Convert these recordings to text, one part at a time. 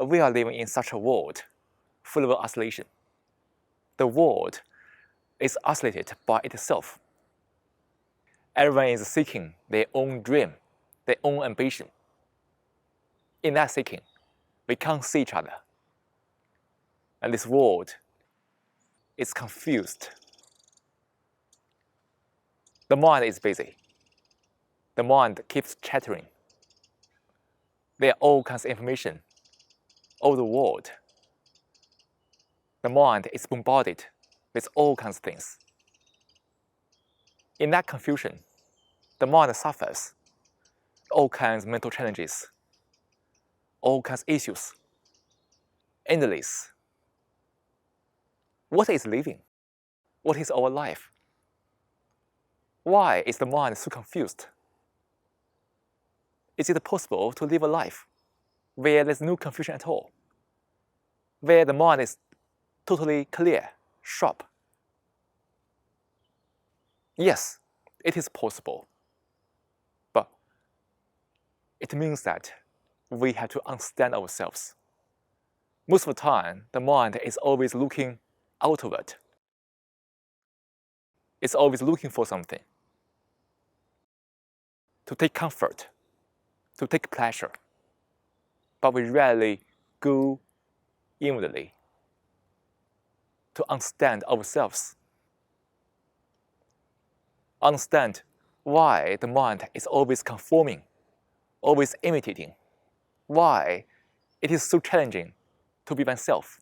we are living in such a world full of isolation. The world is isolated by itself. Everyone is seeking their own dream, their own ambition. In that seeking, we can't see each other. And this world is confused. The mind is busy. The mind keeps chattering. There are all kinds of information all the world. The mind is bombarded with all kinds of things. In that confusion, the mind suffers all kinds of mental challenges, all kinds of issues, endless. What is living? What is our life? Why is the mind so confused? Is it possible to live a life where there's no confusion at all? Where the mind is totally clear, sharp? Yes, it is possible. But it means that we have to understand ourselves. Most of the time, the mind is always looking outward. It's always looking for something to take comfort, to take pleasure. But we rarely go inwardly to understand ourselves. Understand why the mind is always conforming, always imitating, why it is so challenging to be oneself.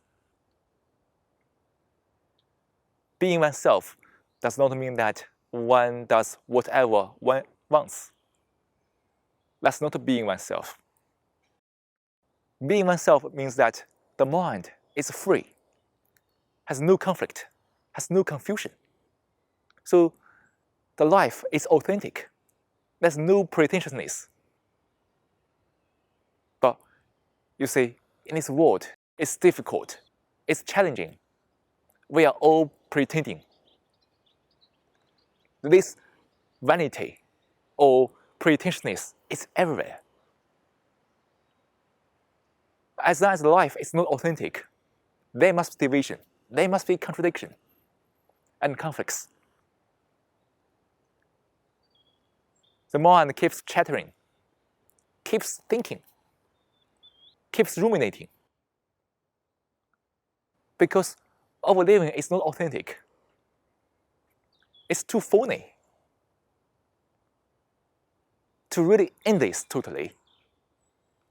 Being oneself does not mean that one does whatever one wants. That's not being oneself. Being oneself means that the mind is free, has no conflict, has no confusion. So the life is authentic. There's no pretentiousness. But you see, in this world, it's difficult, it's challenging. We are all pretending. This vanity or pretentiousness is everywhere. As long as life is not authentic, there must be division, there must be contradiction and conflicts. The mind keeps chattering, keeps thinking, keeps ruminating. Because our living is not authentic. It's too phony. To really end this totally,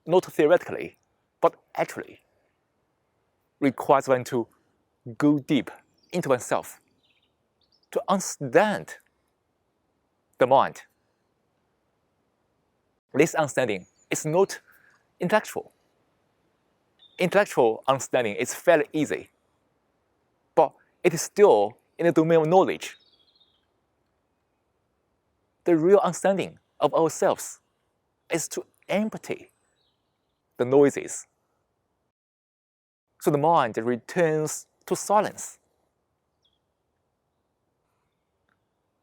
not theoretically, but actually, requires one to go deep into oneself, to understand the mind. This understanding is not intellectual. Intellectual understanding is fairly easy, but it is still in the domain of knowledge. The real understanding of ourselves is to empty the noises. So the mind returns to silence.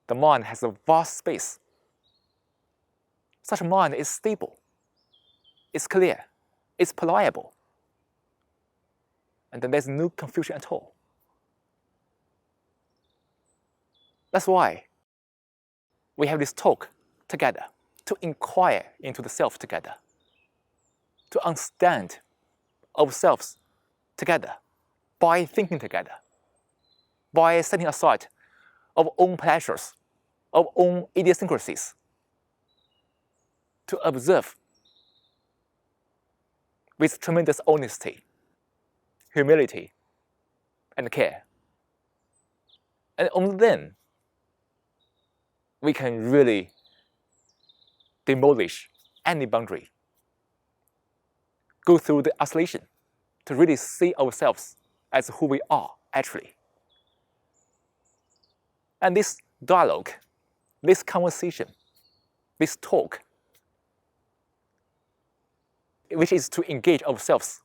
The mind has a vast space. Such a mind is stable, it's clear, it's pliable. And then there's no confusion at all. That's why we have this talk together, to inquire into the self together, to understand ourselves together, by thinking together, by setting aside our own pleasures, our own idiosyncrasies, to observe with tremendous honesty, humility, and care. And only then we can really demolish any boundary, go through the isolation to really see ourselves as who we are actually. And this dialogue, this conversation, this talk, which is to engage ourselves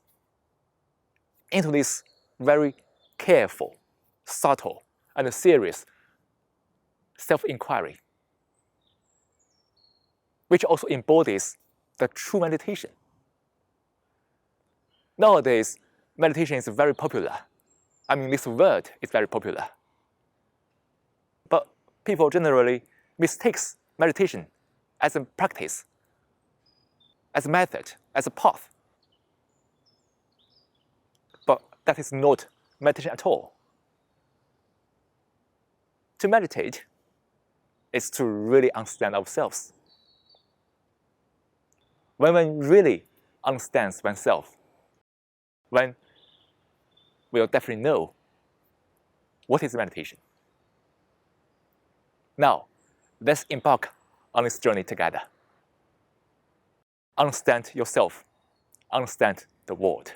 into this very careful, subtle, and serious self-inquiry, which also embodies the true meditation. Nowadays, meditation is very popular. I mean, this word is very popular. But people generally mistake meditation as a practice, as a method, as a path. But that is not meditation at all. To meditate is to really understand ourselves. When one really understands oneself, one will definitely know what is meditation. Now, let's embark on this journey together. Understand yourself. Understand the world.